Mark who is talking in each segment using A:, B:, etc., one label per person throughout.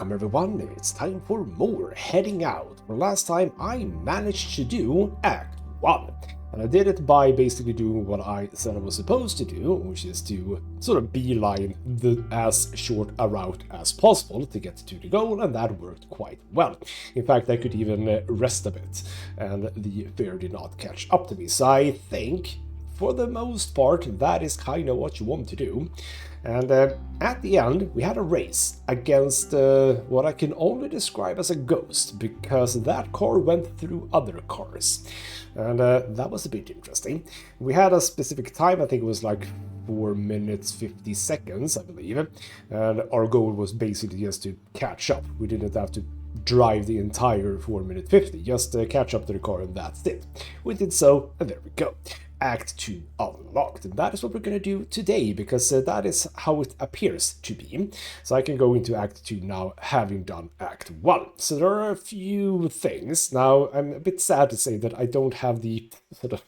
A: Welcome everyone, it's time for more Heading Out. For last time I managed to do Act 1. And I did it by basically doing what I said I was supposed to do, which is to sort of beeline as short a route as possible to get to the goal, and that worked quite well. In fact, I could even rest a bit, and the fear did not catch up to me. So I think, for the most part, that is kind of what you want to do. And at the end, we had a race against what I can only describe as a ghost, because that car went through other cars. And that was a bit interesting. We had a specific time, I think it was like 4 minutes 50 seconds, I believe. And our goal was basically just to catch up. We didn't have to drive the entire 4 minute 50, just catch up to the car and that's it. We did so, and there we go. Act 2 unlocked, and that is what we're going to do today, because that is how it appears to be. So I can go into Act 2 now, having done Act 1. So there are a few things. Now, I'm a bit sad to say that I don't have the sort of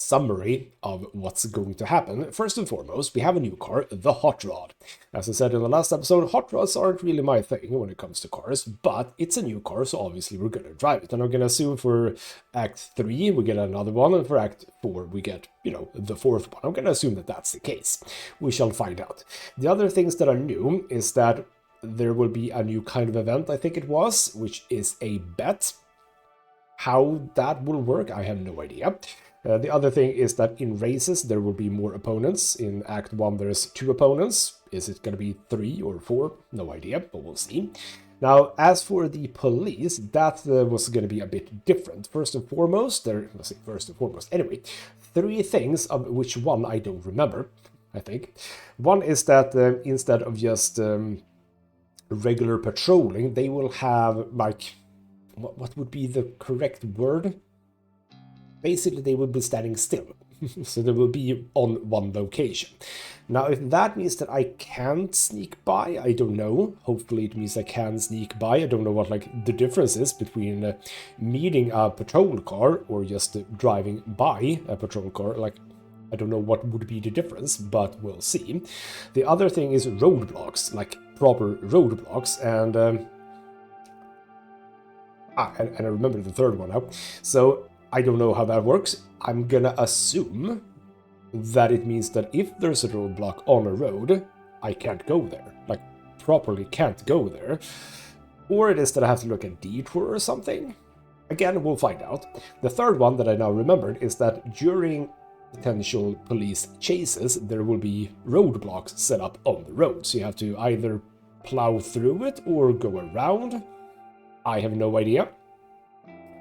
A: summary of what's going to happen. First and foremost, we have a new car, the Hot Rod. As I said in the last episode, hot rods aren't really my thing when it comes to cars, but it's a new car, so obviously we're going to drive it. And I'm going to assume for Act 3 we get another one, and for Act 4 we get, the fourth one. I'm going to assume that that's the case. We shall find out. The other things that are new is that there will be a new kind of event, I think it was, which is a bet. How that will work, I have no idea. The other thing is that in races there will be more opponents. In Act 1 there's 2 opponents. Is it going to be 3 or 4? No idea, but we'll see. Now, as for the police, that was going to be a bit different. First and foremost, anyway, 3 things, of which one I don't remember, I think. One is that instead of just regular patrolling, they will have, like, what would be the correct word? Basically, they will be standing still. So they will be on one location. Now, if that means that I can't sneak by, I don't know. Hopefully it means I can sneak by. I don't know what the difference is between meeting a patrol car or just driving by a patrol car. I don't know what would be the difference, but we'll see. The other thing is roadblocks, like proper roadblocks. And I remember the third one now. So I don't know how that works. I'm gonna assume that it means that if there's a roadblock on a road, I can't go there. Like, properly can't go there. Or it is that I have to look at detour or something. Again, we'll find out. The third one that I now remembered is that during potential police chases, there will be roadblocks set up on the road. So you have to either plow through it or go around. I have no idea.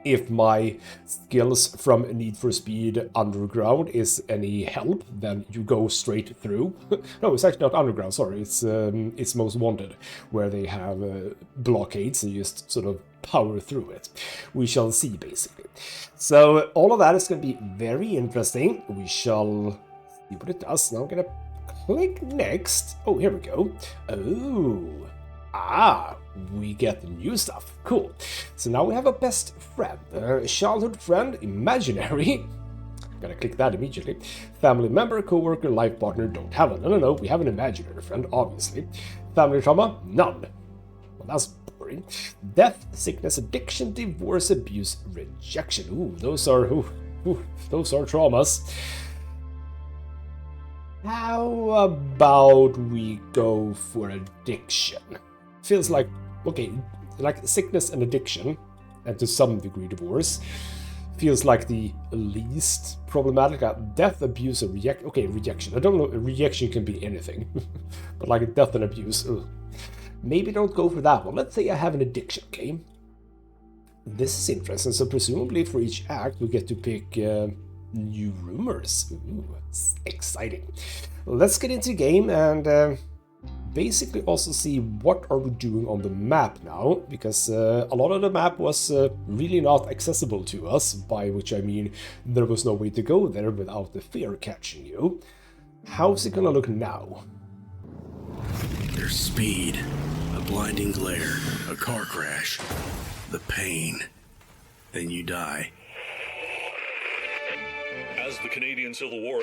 A: If my skills from Need for Speed Underground is any help, then you go straight through. No, it's actually not Underground, sorry, it's Most Wanted, where they have blockades and you just sort of power through it. We shall see, basically. So all of that is going to be very interesting. We shall see what it does. Now I'm going to click next. Oh, here we go. We get new stuff. Cool. So now we have a best friend, childhood friend, imaginary. I'm gonna click that immediately. Family member, co-worker, life partner, don't have one. No, we have an imaginary friend, obviously. Family trauma, none. Well, that's boring. Death, sickness, addiction, divorce, abuse, rejection. Those are traumas. How about we go for addiction? Feels like, okay, like sickness and addiction, and to some degree divorce, feels like the least problematic. Death, abuse, and rejection. I don't know, rejection can be anything, but like death and abuse, maybe don't go for that one. Let's say I have an addiction, okay? This is interesting, so presumably for each act we get to pick new rumors. It's exciting. Let's get into the game and basically also see what are we doing on the map now, because a lot of the map was really not accessible to us, by which I mean there was no way to go there without the fear catching you. How's it gonna look now?
B: There's speed, a blinding glare, a car crash, the pain, then you die.
C: As the Canadian Civil War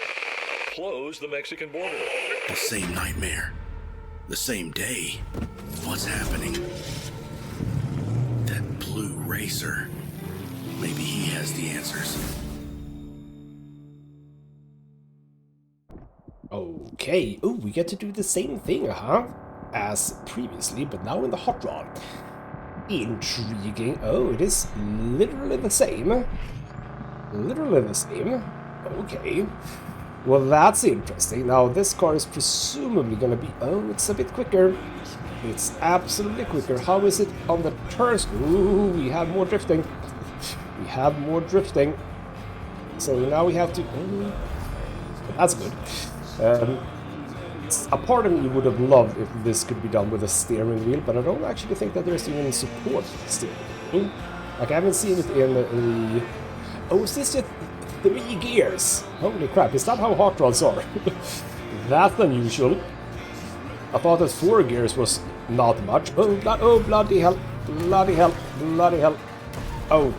C: closed the Mexican border.
B: The same nightmare. The same day? What's happening? That blue racer. Maybe he has the answers.
A: Okay, oh, we get to do the same thing, huh? As previously, but now in the hot rod. Intriguing. Oh, it is literally the same. Literally the same. Okay. Well, that's interesting. Now, this car is presumably gonna be... Oh, it's a bit quicker. It's absolutely quicker. How is it on the turns? Ooh, we have more drifting. We have more drifting. So now we have to... that's good. A part of me would have loved if this could be done with a steering wheel, but I don't actually think that there's even support for the steering wheel. Like, I haven't seen it in the... Oh, is this just 3 gears? Holy crap, is that how hot rods are? That's unusual. I thought that 4 gears was not much. Oh, bloody hell. Bloody hell. Bloody hell. Oh,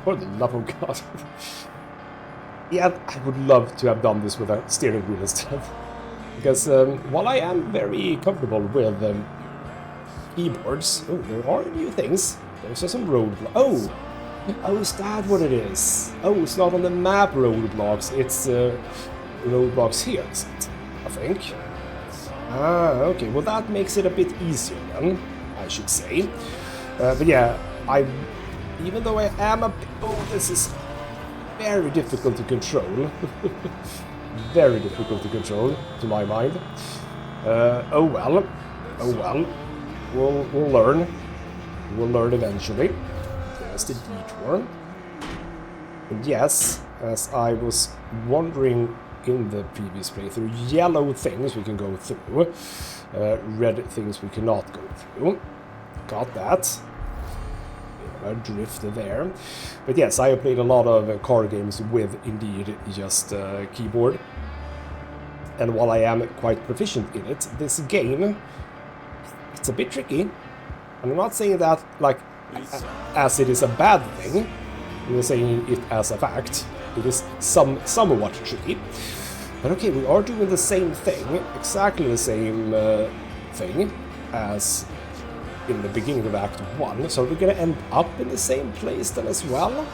A: for the love of God. Yeah, I would love to have done this with a steering wheel instead. Because while I am very comfortable with keyboards, oh, there are new things. There's some roadblocks. Oh, is that what it is? Oh, it's not on the map roadblocks, it's roadblocks here, is it? I think. Ah, okay, well that makes it a bit easier then, I should say. But yeah, even though I am a bit... Oh, this is very difficult to control. Very difficult to control, to my mind. Oh well. We'll learn. We'll learn eventually. There's the detour. And yes, as I was wondering in the previous playthrough, yellow things we can go through, red things we cannot go through. Got that. A drift there. But yes, I have played a lot of car games with indeed just keyboard. And while I am quite proficient in it, this game, it's a bit tricky. And I'm not saying that like as it is a bad thing. I'm saying it as a fact. It is somewhat tricky. But okay, we are doing the same thing, exactly the same thing as in the beginning of Act 1, so we're gonna end up in the same place then as well,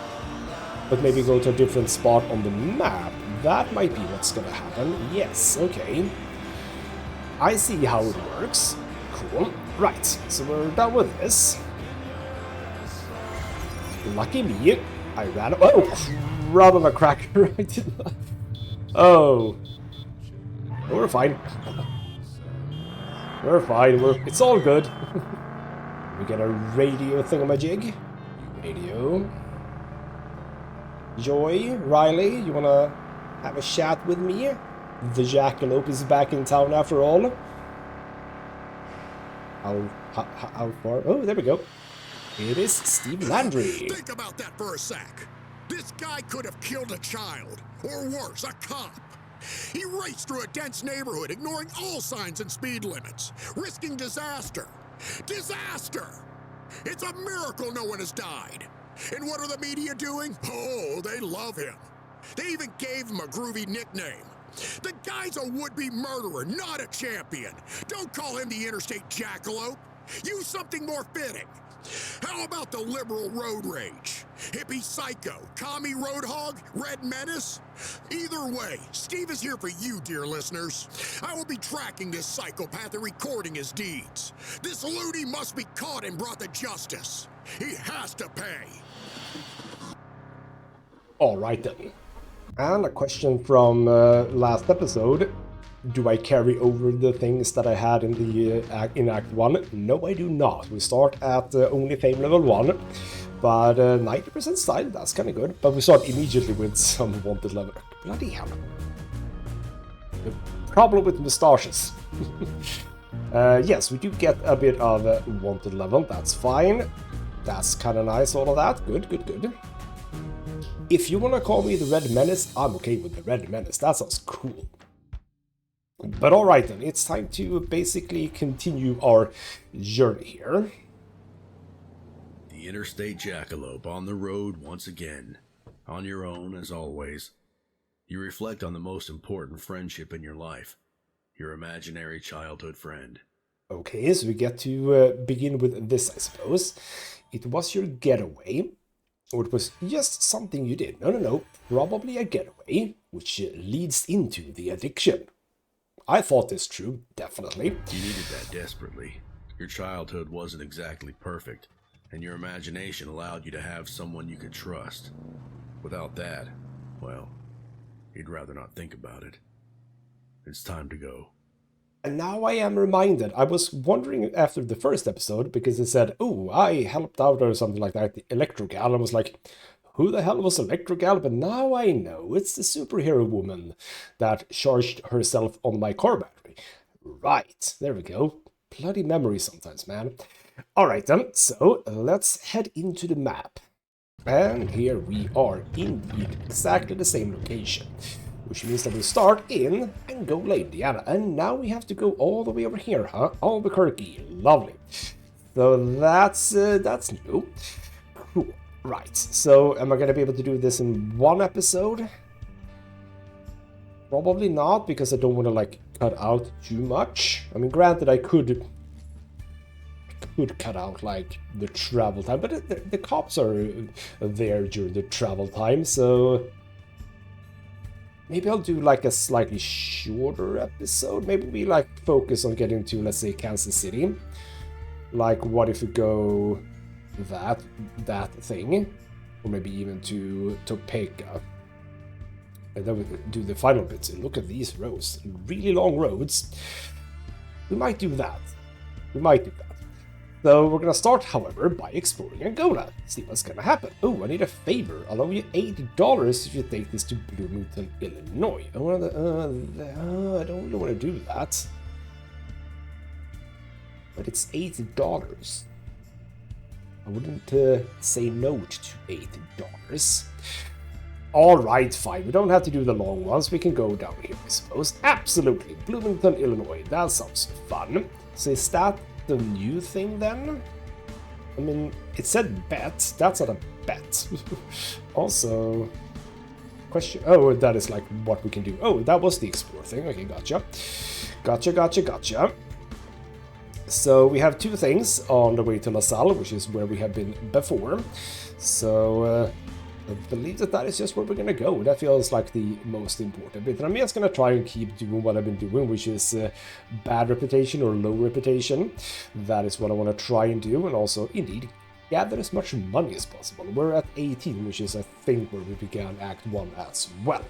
A: but maybe go to a different spot on the map. That might be what's gonna happen. Yes, okay. I see how it works. Cool. Right, so we're done with this. Lucky me, I ran... Oh, crud on a cracker. I did not... Oh. We're fine. We're fine. It's all good. We get a radio thingamajig. Radio. Joy, Riley, you wanna have a chat with me? The jackalope is back in town after all. How far? Oh, there we go. It is Steve Landry.
C: Think about that for a sec. This guy could have killed a child, or worse, a cop. He raced through a dense neighborhood, ignoring all signs and speed limits, risking disaster. Disaster! It's a miracle no one has died. And what are the media doing? Oh, they love him. They even gave him a groovy nickname. The guy's a would-be murderer, not a champion. Don't call him the interstate jackalope. Use something more fitting. How about the liberal road rage? Hippie psycho, commie roadhog, red menace? Either way, Steve is here for you, dear listeners. I will be tracking this psychopath and recording his deeds. This loony must be caught and brought to justice. He has to pay.
A: Alright then. And a question from last episode. Do I carry over the things that I had in the in Act 1? No, I do not. We start at only fame level 1, but 90% style, that's kind of good. But we start immediately with some wanted level. Bloody hell. The problem with moustaches. Yes, we do get a bit of wanted level, that's fine. That's kind of nice, all of that. Good, good, good. If you want to call me the Red Menace, I'm okay with the Red Menace. That sounds cool. But alright then, it's time to basically continue our journey here.
B: The interstate jackalope on the road once again. On your own, as always. You reflect on the most important friendship in your life. your imaginary childhood friend.
A: Okay, so we get to begin with this, I suppose. It was your getaway, or it was just something you did. No, probably a getaway, which leads into the addiction. I thought this true, definitely.
B: You needed that desperately. Your childhood wasn't exactly perfect, and your imagination allowed you to have someone you could trust. Without that, well, you'd rather not think about it. It's time to go.
A: And now I am reminded. I was wondering after the first episode, because it said, oh, I helped out or something like that, the Electrogal. I was like, who the hell was Electrogal? But now I know it's the superhero woman that charged herself on my car battery. Right, there we go. Bloody memory sometimes, man. Alright then, so let's head into the map. And here we are, indeed, exactly the same location. Which means that we start in Angola, Indiana. And now we have to go all the way over here, huh? Albuquerque. Lovely. So that's new. Cool. Right. So am I going to be able to do this in one episode? Probably not, because I don't want to, like, cut out too much. I mean, granted, I could cut out, like, the travel time. But the cops are there during the travel time, so... Maybe I'll do like a slightly shorter episode. Maybe we like focus on getting to, let's say, Kansas City. Like, what if we go that thing, or maybe even to Topeka, and then we do the final bits. And look at these roads, really long roads. We might do that. So we're gonna start, however, by exploring Angola. See what's gonna happen. Oh, I need a favor. I'll owe you $80 if you take this to Bloomington, Illinois. I don't really want to do that. But it's $80. I wouldn't say no to $80. Alright, fine. We don't have to do the long ones. We can go down here, I suppose. Absolutely. Bloomington, Illinois. That sounds fun. So is that the new thing then? I mean, it said bet. That's not a bet. Also, question. Oh, that is like what we can do. Oh, that was the explore thing. Okay, gotcha. So we have two things on the way to LaSalle, which is where we have been before. So I believe that is just where we're gonna go. That feels like the most important bit. And I'm just gonna try and keep doing what I've been doing, which is bad reputation or low reputation. That is what I want to try and do, and also, indeed, gather as much money as possible. We're at 18, which is, I think, where we began Act 1 as well.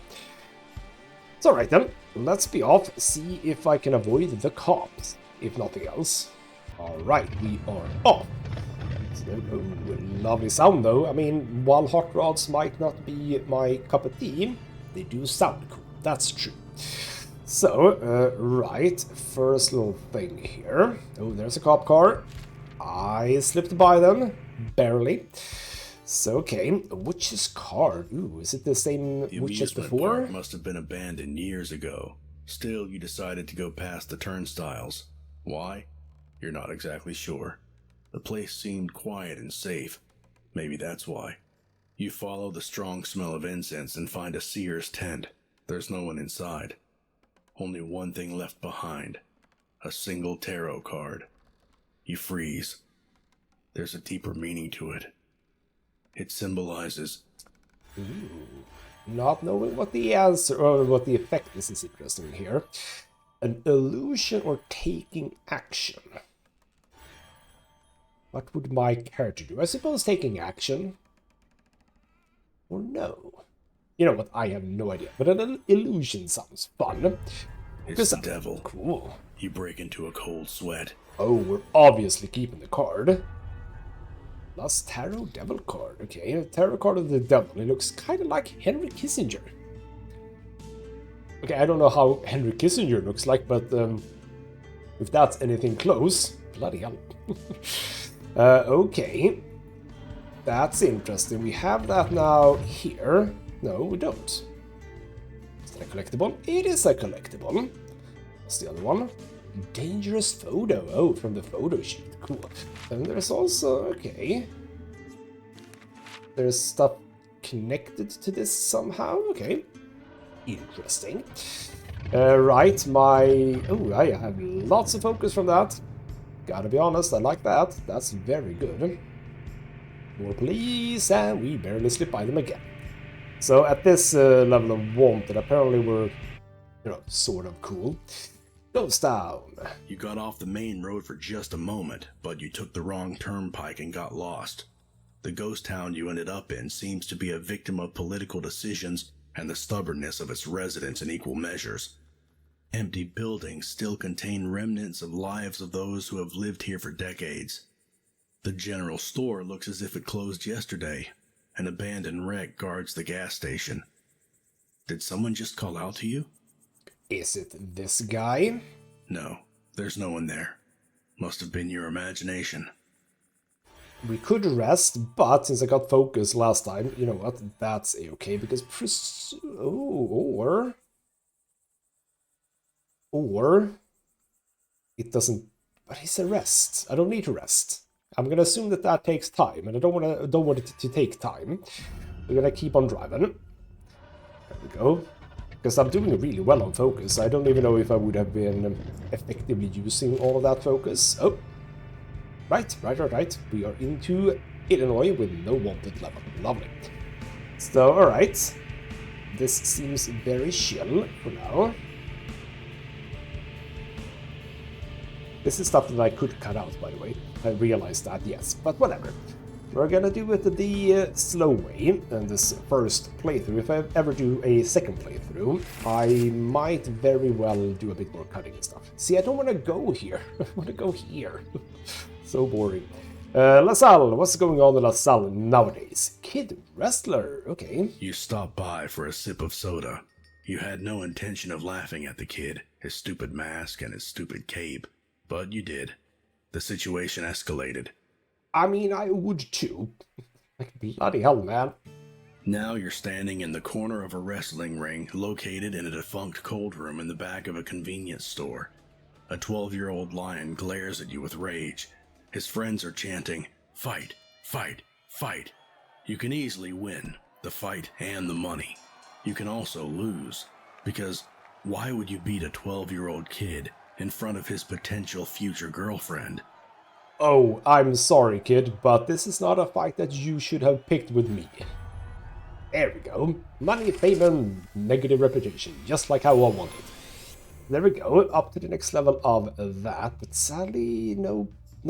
A: It's alright then. Let's be off, see if I can avoid the cops, if nothing else. Alright, we are off. Lovely sound though. I mean, while hot rods might not be my cup of tea, they do sound cool. That's true. So, right, first little thing here. Oh, there's a cop car. I slipped by them, barely. So, okay, witch's car. Ooh, is it the same witch as before?
B: Park must have been abandoned years ago. Still, you decided to go past the turnstiles. Why? You're not exactly sure. The place seemed quiet and safe. Maybe that's why. You follow the strong smell of incense and find a seer's tent. There's no one inside. Only one thing left behind. A single tarot card. You freeze. There's a deeper meaning to it. It symbolizes...
A: Ooh. Not knowing what the answer or what the effect is interesting here. An illusion or taking action. What would my character do? I suppose taking action. Or no? You know what? I have no idea. But an illusion sounds fun.
B: It's the devil.
A: Cool.
B: You break into a cold sweat.
A: Oh, we're obviously keeping the card. Plus tarot devil card. Okay, a tarot card of the devil. It looks kind of like Henry Kissinger. Okay, I don't know how Henry Kissinger looks like, but if that's anything close, bloody hell. Okay, that's interesting. We have that now here. No, we don't. Is that a collectible? It is a collectible. What's the other one? Dangerous photo. Oh, from the photo sheet. Cool. And there's also, okay. There's stuff connected to this somehow. Okay. Interesting. Right, my... Oh, I have lots of focus from that. Gotta be honest, I like that. That's very good. More police, and we barely slip by them again. So at this level of wanted, apparently we're, you know, sort of cool. Goes down.
B: You got off the main road for just a moment, but you took the wrong turnpike and got lost. The ghost town you ended up in seems to be a victim of political decisions and the stubbornness of its residents in equal measures. Empty buildings still contain remnants of lives of those who have lived here for decades. The general store looks as if it closed yesterday. An abandoned wreck guards the gas station. Did someone just call out to you?
A: Is it this guy?
B: No, there's no one there. Must have been your imagination.
A: We could rest, but since I got focus last time, you know what? That's a-okay, because Or... It doesn't... But it's a rest. I don't need to rest. I'm gonna assume that that takes time, and I don't want it to take time. We're gonna keep on driving. There we go. Because I'm doing really well on focus. I don't even know if I would have been effectively using all of that focus. Oh. Right. We are into Illinois with no wanted level. Lovely. So, alright. This seems very chill for now. This is stuff that I could cut out, by the way. I realized that, yes. But whatever. We're gonna do it the slow way in this first playthrough. If I ever do a second playthrough, I might very well do a bit more cutting and stuff. See, I don't want to go here. I want to go here. So boring. LaSalle, what's going on in LaSalle nowadays? Kid wrestler, okay.
B: You stopped by for a sip of soda. You had no intention of laughing at the kid, his stupid mask, and his stupid cape. But you did. The situation escalated.
A: I mean, I would too. Like, bloody hell, man.
B: Now you're standing in the corner of a wrestling ring located in a defunct cold room in the back of a convenience store. A 12-year-old lion glares at you with rage. His friends are chanting, "Fight, fight, fight." You can easily win, the fight and the money. You can also lose, because why would you beat a 12-year-old kid in front of his potential future girlfriend?
A: Oh, I'm sorry, kid, but this is not a fight that you should have picked with me. There we go. Money, fame, and negative reputation, just like how I wanted. There we go, up to the next level of that, but sadly, no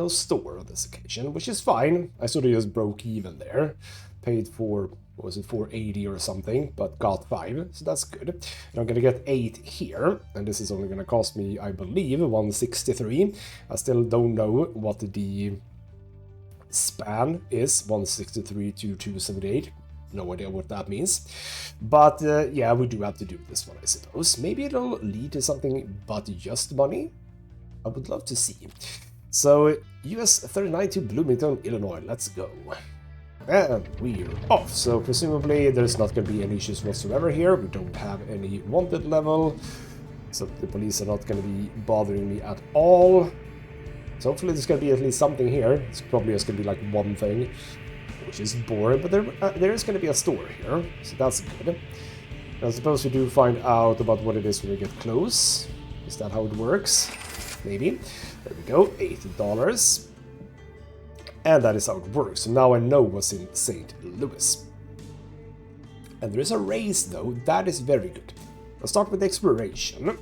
A: store on this occasion, which is fine. I sort of just broke even there. Paid for, what was it, 480 or something, but got 5, so that's good. And I'm gonna get 8 here, and this is only gonna cost me, I believe, 163. I still don't know what the span is, 163 to 278. No idea what that means. But yeah, we do have to do this one, I suppose. Maybe it'll lead to something but just money? I would love to see. So, US 39 to Bloomington, Illinois, let's go. And we're off, so presumably there's not going to be any issues whatsoever here. We don't have any wanted level, so the police are not going to be bothering me at all. So hopefully there's going to be at least something here. It's probably just going to be like one thing, which is boring, but there is going to be a store here, so that's good. I suppose we do find out about what it is when we get close. Is that how it works? Maybe. There we go, $80. And that is how it works. So now I know what's in St. Louis. And there is a race, though. That is very good. Let's start with exploration.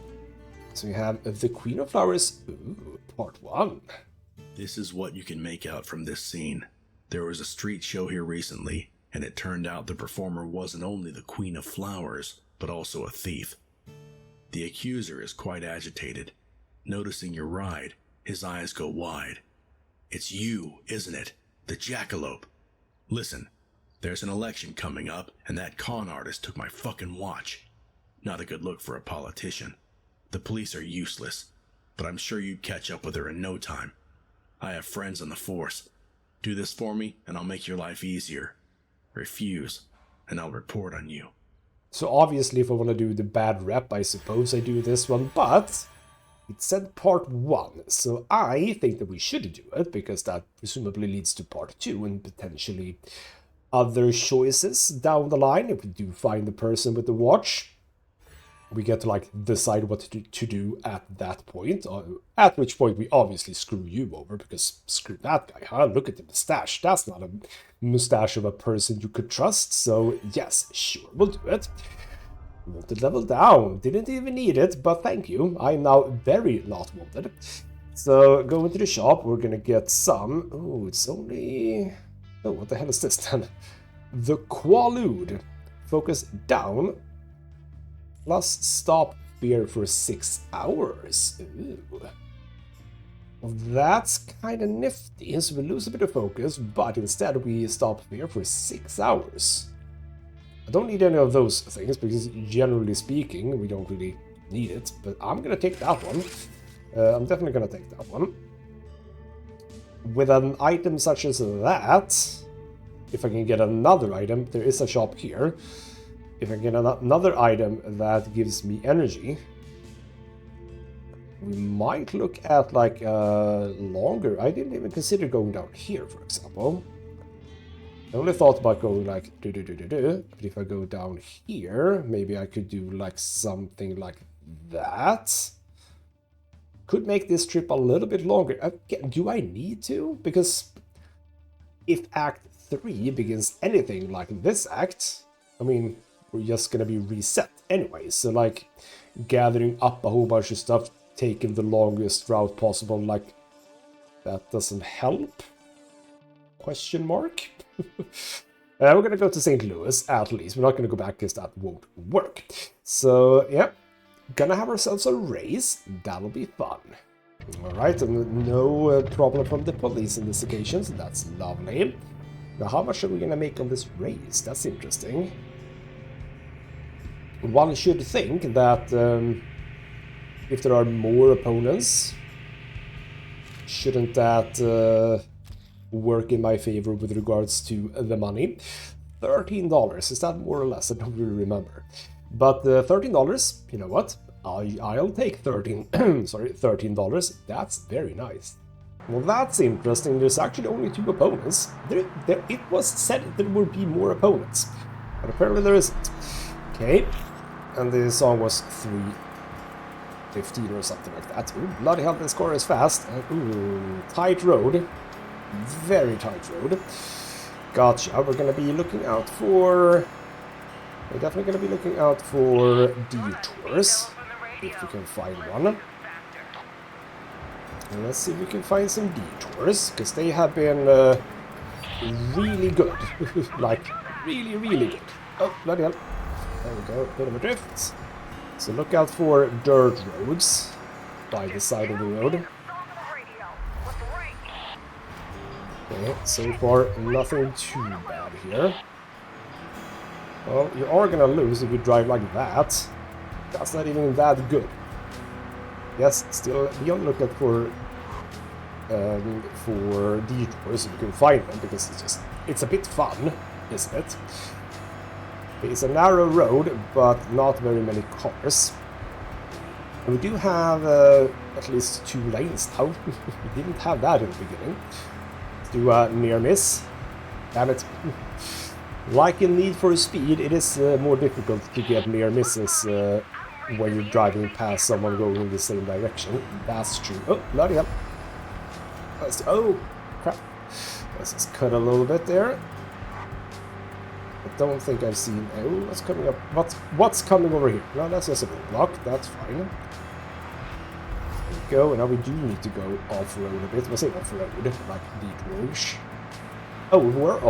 A: So we have the Queen of Flowers, part 1.
B: This is what you can make out from this scene. There was a street show here recently, and it turned out the performer wasn't only the Queen of Flowers, but also a thief. The accuser is quite agitated. Noticing your ride, his eyes go wide. It's you, isn't it? The jackalope. Listen, there's an election coming up, and that con artist took my fucking watch. Not a good look for a politician. The police are useless, but I'm sure you'd catch up with her in no time. I have friends on the force. Do this for me, and I'll make your life easier. Refuse, and I'll report on you.
A: So obviously if I want to do the bad rep, I suppose I do this one, but it said part 1, so I think that we should do it, because that presumably leads to part 2 and potentially other choices down the line if we do find the person with the watch. we get to like decide what to do at that point, at which point we obviously screw you over, because screw that guy, huh? Look at the mustache. That's not a mustache of a person you could trust. So yes, sure, we'll do it. Wanted level down, didn't even need it, but thank you. I'm now very not wanted. So go into the shop, we're gonna get some. Oh, it's only, oh, what the hell is this then? The Quaalude. Focus down. Plus stop fear for 6 hours. Ooh. Well, that's kind of nifty. So we lose a bit of focus, but instead we stop fear for 6 hours. I don't need any of those things, because generally speaking, we don't really need it. But I'm gonna take that one. I'm definitely gonna take that one. With an item such as that, if I can get another item, there is a shop here. If I get another item that gives me energy, we might look at like longer. I didn't even consider going down here, for example. I only thought about going like but if I go down here, maybe I could do like something like that. Could make this trip a little bit longer. Again, do I need to? Because if Act 3 begins anything like this act, I mean, we're just gonna be reset anyway. So like gathering up a whole bunch of stuff, taking the longest route possible, like that doesn't help? Question mark? We're gonna go to St. Louis at least. We're not gonna go back because that won't work. So yeah, gonna have ourselves a race. That'll be fun. Alright, and no problem from the police in this occasion, so that's lovely. Now how much are we gonna make on this race? That's interesting. One should think that if there are more opponents, shouldn't that work in my favor with regards to the money? $13, is that more or less? I don't really remember. But $13, you know what? I'll take $13. That's very nice. Well, that's interesting. There's actually only 2 opponents. It was said there would be more opponents, but apparently there isn't. Okay, and the song was 3:15 or something like that. Ooh, bloody hell, this car is fast. Ooh, tight road. Very tight road. Gotcha. We're gonna be looking out for... We're definitely gonna be looking out for detours, if we can find one. And let's see if we can find some detours, because they have been really good. Like, really, really good. Oh, bloody hell. There we go, bit of a drift. So look out for dirt roads by the side of the road. Okay, so far nothing too bad here. Well, you are gonna lose if you drive like that. That's not even that good. Yes, still be on the lookout for detours if you can find them, because it's a bit fun, isn't it? It's a narrow road, but not very many cars. And we do have at least 2 lanes now. We didn't have that in the beginning. Let's do a near miss. Damn it. Like in Need for Speed, it is more difficult to get near misses when you're driving past someone going in the same direction. That's true. Oh, bloody hell. Oh, crap. Let's just cut a little bit there. I don't think I've seen... Oh, what's coming up? What's coming over here? No, that's just a block. That's fine. There we go. And now we do need to go off-road a bit. I say off-road, like detours. Oh, we were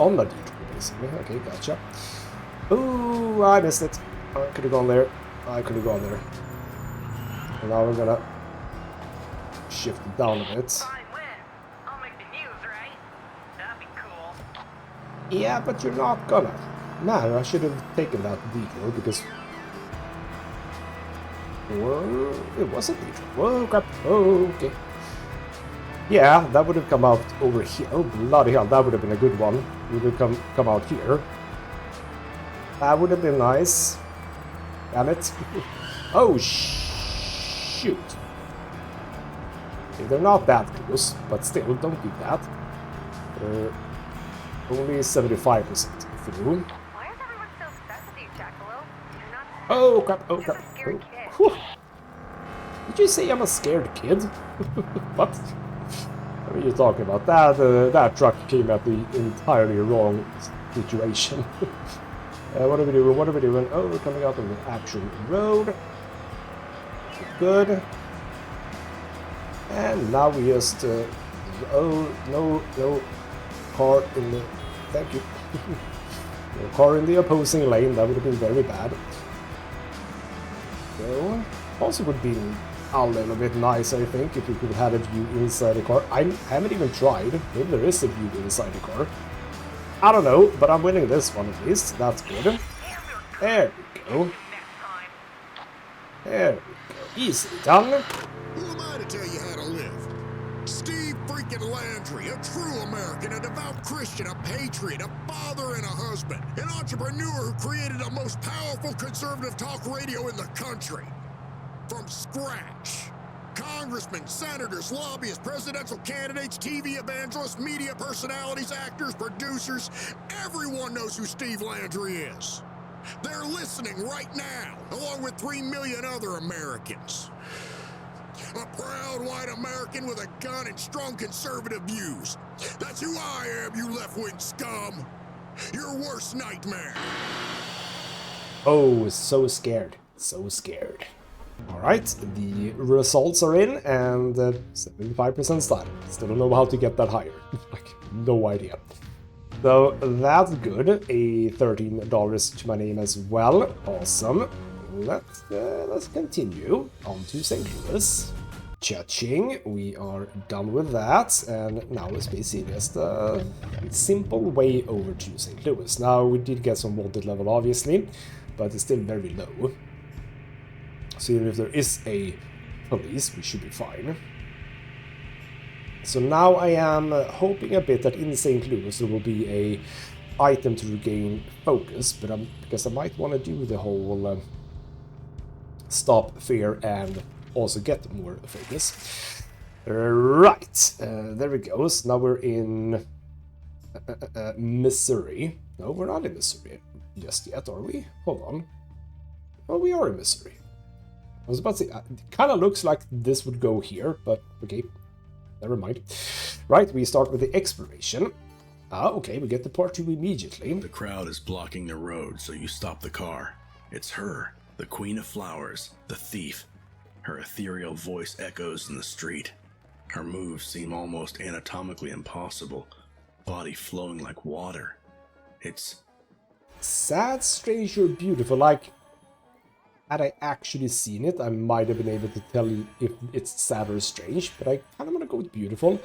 A: on the detour, basically. Okay, gotcha. Oh, I missed it. I could have gone there. I could have gone there. And now we're gonna shift it down a bit. Yeah, but you're not gonna. Man, I should have taken that detour because... Or it was a detour. Whoa, crap. Oh, okay. Yeah, that would have come out over here. Oh, bloody hell, that would have been a good one. It would have come out here. That would have been nice. Damn it. Oh, shoot. Okay, they're not that close, but still, don't do that. Only 75% through.
D: Why is everyone so obsessed with you, Jackalope? You're not
A: Oh crap, oh crap.
D: You're a scared
A: Oh.
D: kid.
A: Whew. Did you say I'm a scared kid? What? What are you talking about? That truck came at the entirely wrong situation. What are we doing? What are we doing? Oh, we're coming out on the actual road. Good. And now we just... oh, no car in the... Thank you. No car in the opposing lane. That would have been very bad. So, also would be a little bit nice, I think, if you could have a view inside the car. I haven't even tried. Maybe there is a view inside the car. I don't know, but I'm winning this one at least. That's good. There we go. There we go. Easy done.
C: Who am I to tell you how to live? Steve freaking Landry, a true American, a devout Christian, a patriot, a father and a husband, an entrepreneur who created the most powerful conservative talk radio in the country. From scratch. Congressmen, senators, lobbyists, presidential candidates, TV evangelists, media personalities, actors, producers, everyone knows who Steve Landry is. They're listening right now, along with 3 million other Americans. A proud white American with a gun and strong conservative views. That's who I am, you left-wing scum. Your worst nightmare.
A: Oh, so scared. So scared. Alright, the results are in, and 75% done. Still don't know how to get that higher. Like, no idea. So, that's good. A $13 to my name as well. Awesome. Let's continue on to St. Louis. Cha-ching, we are done with that, and now it's basically just a simple way over to St. Louis. Now, we did get some wanted level, obviously, but it's still very low. So even if there is a police, we should be fine. So now I am hoping a bit that in St. Louis there will be a item to regain focus, but because I might want to do the whole stop fear and also get more focus. Right, there we go. So now we're in Missouri. No, we're not in Missouri just yet, are we? Hold on. Oh, we are in Missouri. I was about to say, it kind of looks like this would go here, but okay, never mind. Right, we start with the exploration. Ah, okay, we get the part 2 immediately.
B: The crowd is blocking the road, so you stop the car. It's her, the Queen of Flowers, the thief. Her ethereal voice echoes in the street. Her moves seem almost anatomically impossible, body flowing like water. It's
A: sad, strange, or beautiful. Like, had I actually seen it, I might have been able to tell you if it's sad or strange, but I kind of want to go with beautiful.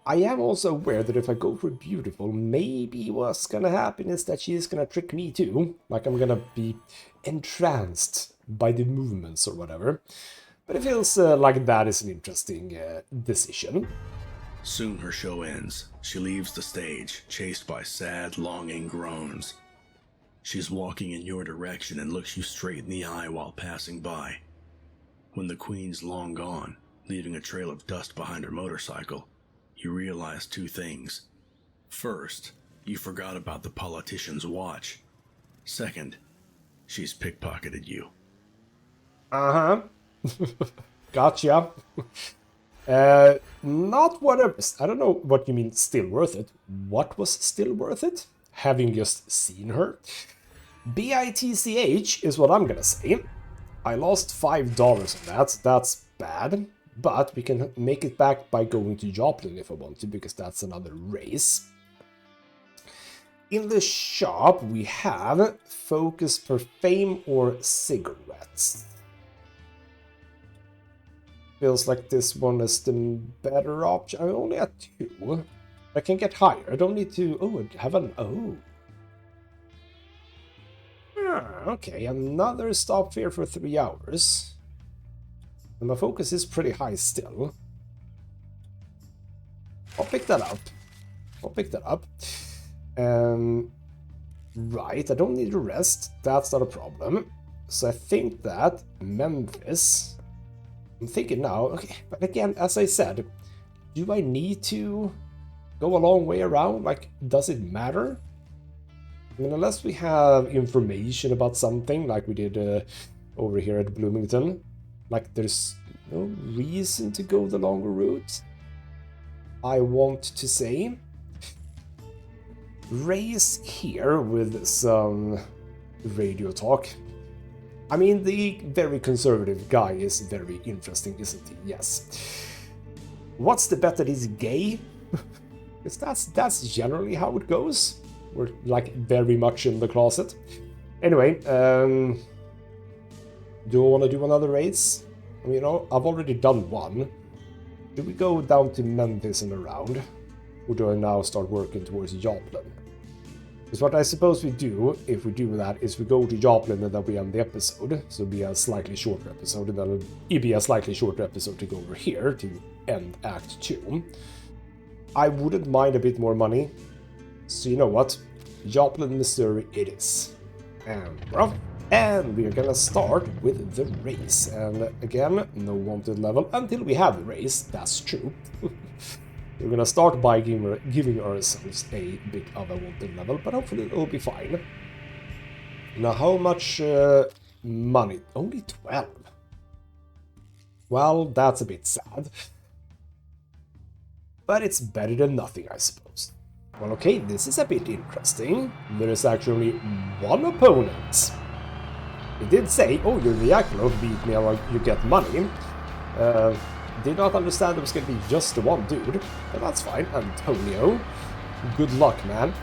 A: I am also aware that if I go for beautiful, maybe what's gonna happen is that she's gonna trick me too. Like, I'm gonna be entranced by the movements or whatever. But it feels like that is an interesting decision.
B: Soon her show ends. She leaves the stage, chased by sad, longing groans. She's walking in your direction and looks you straight in the eye while passing by. When the Queen's long gone, leaving a trail of dust behind her motorcycle, you realize 2 things. First, you forgot about the politician's watch. Second, she's pickpocketed you.
A: Uh-huh. Gotcha. Not whatever. I don't know what you mean still worth it. What was still worth it? Having just seen her? BITCH is what I'm gonna say. I lost $5 on that. That's bad. But we can make it back by going to Joplin if I want to, because that's another race. In the shop, we have focus per fame or cigarettes. Feels like this one is the better option. I'm only at 2. I can get higher. I don't need to... Oh, I have an... Oh. Okay, another stop here for 3 hours. And my focus is pretty high still. I'll pick that up. I'll pick that up. Right, I don't need to rest. That's not a problem. So I think that Memphis... I'm thinking now, okay, but again, as I said, do I need to go a long way around? Like, does it matter? I mean, unless we have information about something, like we did over here at Bloomington, like there's no reason to go the longer route, I want to say. Race here with some radio talk. I mean, the very conservative guy is very interesting, isn't he? Yes. What's the bet that he's gay? Because that's generally how it goes. We're like very much in the closet. Anyway, do I want to do another race? I mean, you know, I've already done one. Do we go down to Memphis and around? Or do I now start working towards Joplin? Because what I suppose we do, if we do that, is we go to Joplin and then we end the episode. So it'll be a slightly shorter episode, and then it'll be a slightly shorter episode to go over here to end Act 2. I wouldn't mind a bit more money. So you know what? Joplin, Missouri it is. And we're off. And we're gonna start with the race. And again, no wanted level until we have the race. That's true. We're gonna start by giving ourselves a bit of a wanted level, but hopefully it'll be fine. Now, how much money? Only 12. Well, that's a bit sad. But it's better than nothing, I suppose. Well, okay, this is a bit interesting. There is actually one opponent. It did say, oh, you're the MacLeod, beat me or you get money. Did not understand it was going to be just the one dude, but that's fine. Antonio, good luck, man.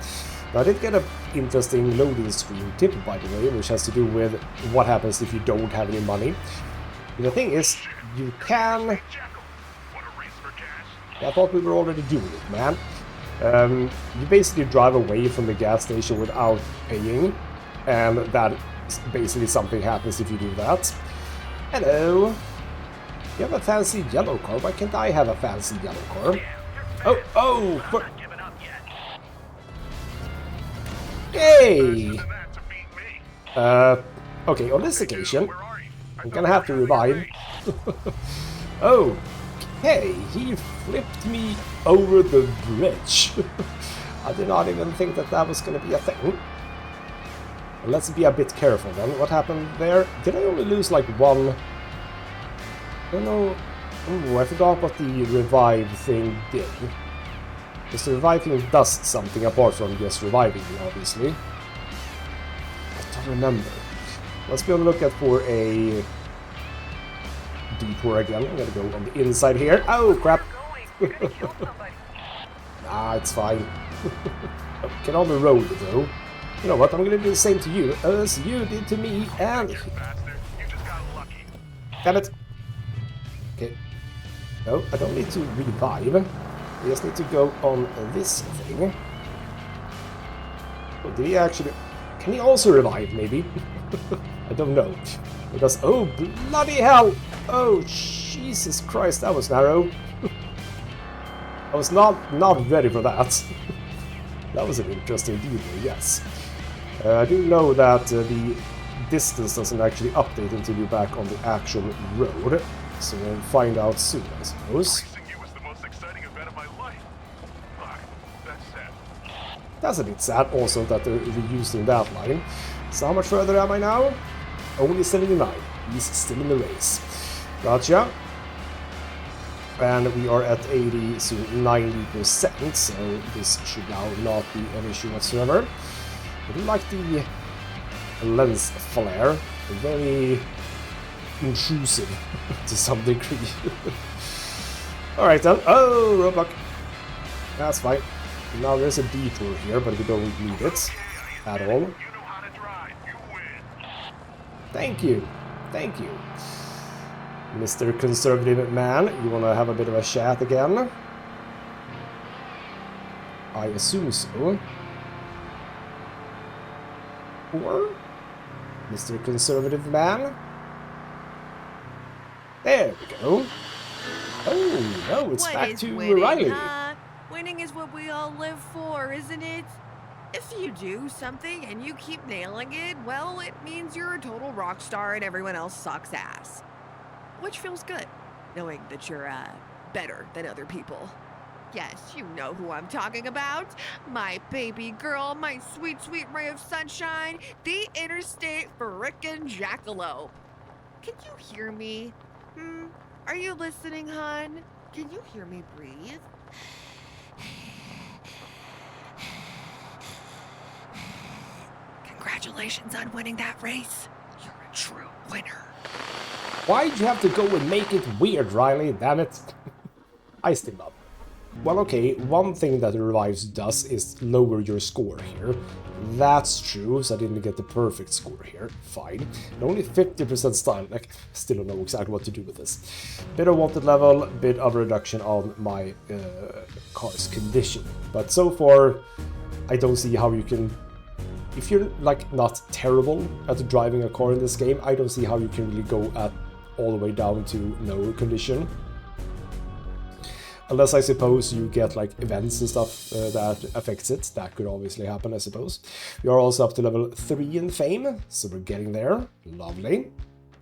A: Now, I did get an interesting loading screen tip, by the way, which has to do with what happens if you don't have any money. And the thing is, you can... I thought we were already doing it, man. You basically drive away from the gas station without paying, and that basically something happens if you do that. Hello. You have a fancy yellow car. Why can't I have a fancy yellow car? Oh! Hey! Okay, on this occasion, I'm gonna have to revive. Oh, hey, he flipped me over the bridge. I did not even think that that was gonna be a thing. Let's be a bit careful then. What happened there? Did I only lose like one? I don't know. Oh, I forgot what the revive thing did. Because the revive thing does something apart from just reviving me, obviously. I don't remember. Let's be on the lookout for a detour again. I'm gonna go on the inside here. Oh, crap! Nah, it's fine. Get on the road, though. You know what? I'm gonna do the same to you as you did to me, and... Damn it! Okay. No, I don't need to revive. I just need to go on this thing. Oh, did he actually... Can he also revive, maybe? I don't know. Because... Oh, bloody hell! Oh, Jesus Christ, that was narrow. I was not ready for that. That was an interesting detour, yes. I do know that the distance doesn't actually update until you're back on the actual road. So we'll find out soon, I suppose. That's a bit sad also that they're reusing that line. So how much further am I now? Only 79. He's still in the race. Gotcha. And we are at 80 to 90%, so this should now not be an issue whatsoever. I do like the lens flare. Very intrusive to some degree. Alright then. Oh, roadblock. That's fine. Now there's a detour here, but we don't need it at all. Thank you. Thank you. Mr. Conservative Man, you want to have a bit of a chat again? I assume so. Or Mr. Conservative Man? There we go. Oh, no, it's back to Riley.
D: Winning is what we all live for, isn't it? If you do something and you keep nailing it, well, it means you're a total rock star and everyone else sucks ass. Which feels good, knowing that you're, better than other people. Yes, you know who I'm talking about. My baby girl, my sweet, sweet ray of sunshine, the interstate frickin' jackalope. Can you hear me? Are you listening, hon? Can you hear me breathe? Congratulations on winning that race. You're a true winner.
A: Why'd you have to go and make it weird, Riley? Damn it. I still love it. Well, okay, one thing that the revives does is lower your score here. That's true, so I didn't get the perfect score here. Fine. And only 50% style. Like, still don't know exactly what to do with this. Bit of wanted level, bit of reduction on my car's condition. But so far, I don't see how you can... If you're, like, not terrible at driving a car in this game, I don't see how you can really go at all the way down to no condition. Unless I suppose you get like events and stuff that affects it. That could obviously happen, I suppose. We are also up to level 3 in fame, so we're getting there. Lovely.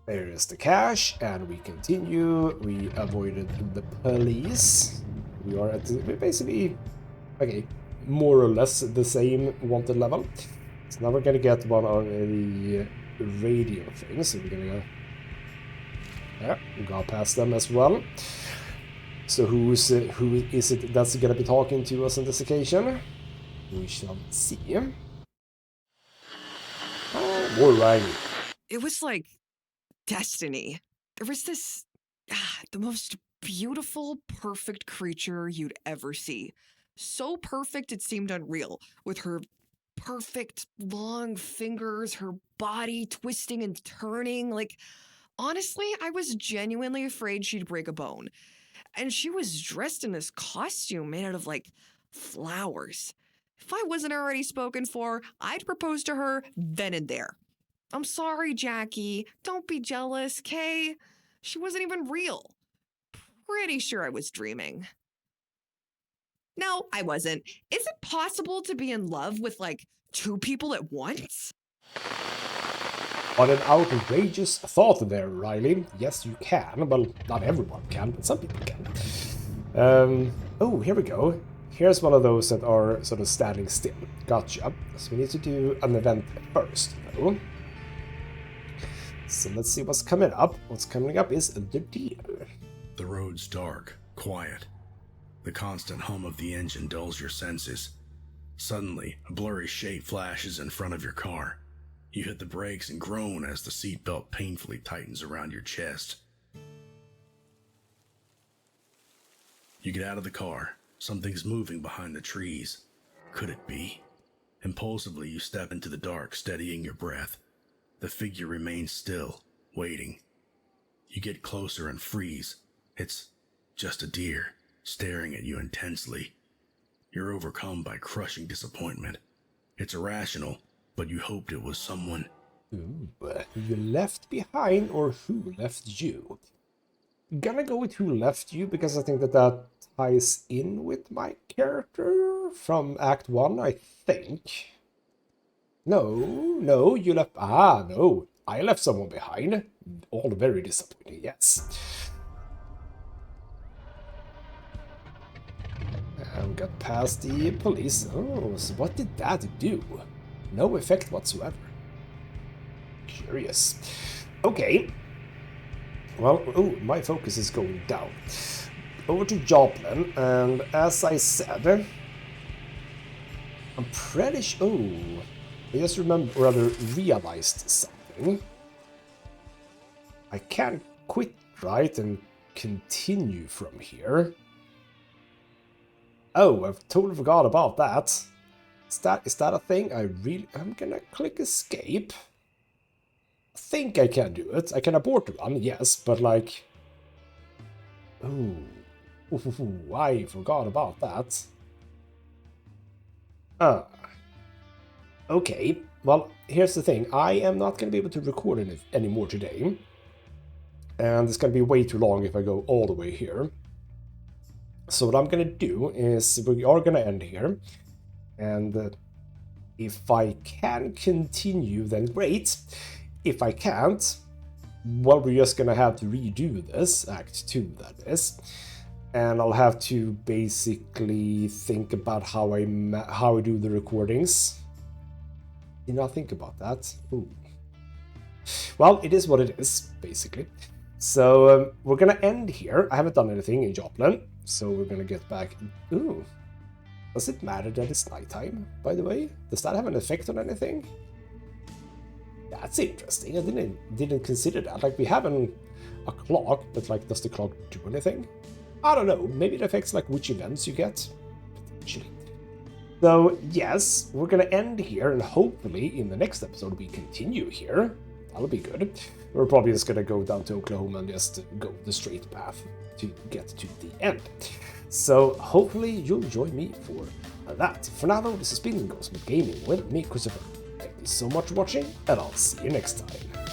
A: There is the cash, and we continue. We avoided the police. We are at basically, okay, more or less the same wanted level. So now we're gonna get one of the radio things. So we're gonna go... Yeah, we got past them as well. So who is it that's going to be talking to us on this occasion? We shall see. Oh, more Riley.
D: It was like destiny. There was this, the most beautiful, perfect creature you'd ever see. So perfect it seemed unreal, with her perfect long fingers, her body twisting and turning. Like, honestly, I was genuinely afraid she'd break a bone. And she was dressed in this costume made out of, like, flowers. If I wasn't already spoken for, I'd propose to her then and there. I'm sorry, Jackie. Don't be jealous, Kay. She wasn't even real. Pretty sure I was dreaming. No, I wasn't. Is it possible to be in love with, like, 2 people at once?
A: What an outrageous thought there, Riley. Yes, you can. Well, not everyone can, but some people can. Oh, here we go. Here's one of those that are sort of standing still. Gotcha. So we need to do an event first, though. So let's see what's coming up. What's coming up is the deal.
B: The road's dark, quiet. The constant hum of the engine dulls your senses. Suddenly, a blurry shape flashes in front of your car. You hit the brakes and groan as the seatbelt painfully tightens around your chest. You get out of the car. Something's moving behind the trees. Could it be? Impulsively, you step into the dark, steadying your breath. The figure remains still, waiting. You get closer and freeze. It's just a deer, staring at you intensely. You're overcome by crushing disappointment. It's irrational, but you hoped it was someone.
A: Ooh, you left behind, or who left you? Gonna go with who left you, because I think that ties in with my character from Act 1, I think. No, you left... Ah, no, I left someone behind. All very disappointing, yes. And got past the police. Oh, so what did that do? No effect whatsoever. Curious. Okay. Well, oh, my focus is going down. Over to Joplin, and as I said, I'm pretty sure... Oh, I just realized something. I can't quit, right, and continue from here. Oh, I've totally forgot about that. Is that a thing? I'm gonna click escape. I think I can do it. I can abort the run, yes, but like... Oh, I forgot about that. Okay, well, here's the thing. I am not gonna be able to record it anymore today. And it's gonna be way too long if I go all the way here. So what I'm gonna do is we are gonna end here. And if I can continue, then great. If I can't, well, we're just gonna have to redo this, Act 2, that is. and I'll have to basically think about how I do the recordings. Did not think about that. Ooh. Well, it is what it is, basically. So we're gonna end here. I haven't done anything in Joplin, so we're gonna get back. Ooh. Does it matter that it's nighttime, by the way? Does that have an effect on anything? That's interesting. I didn't consider that. Like, we have a clock, but like, does the clock do anything? I don't know. Maybe it affects like which events you get. Potentially. So yes, we're gonna end here, and hopefully in the next episode we continue here. That'll be good. We're probably just gonna go down to Oklahoma and just go the straight path to get to the end. So hopefully you'll join me for that. For now though, this has been ghostmutgaming with me, Christopher. Thank you so much for watching, and I'll see you next time.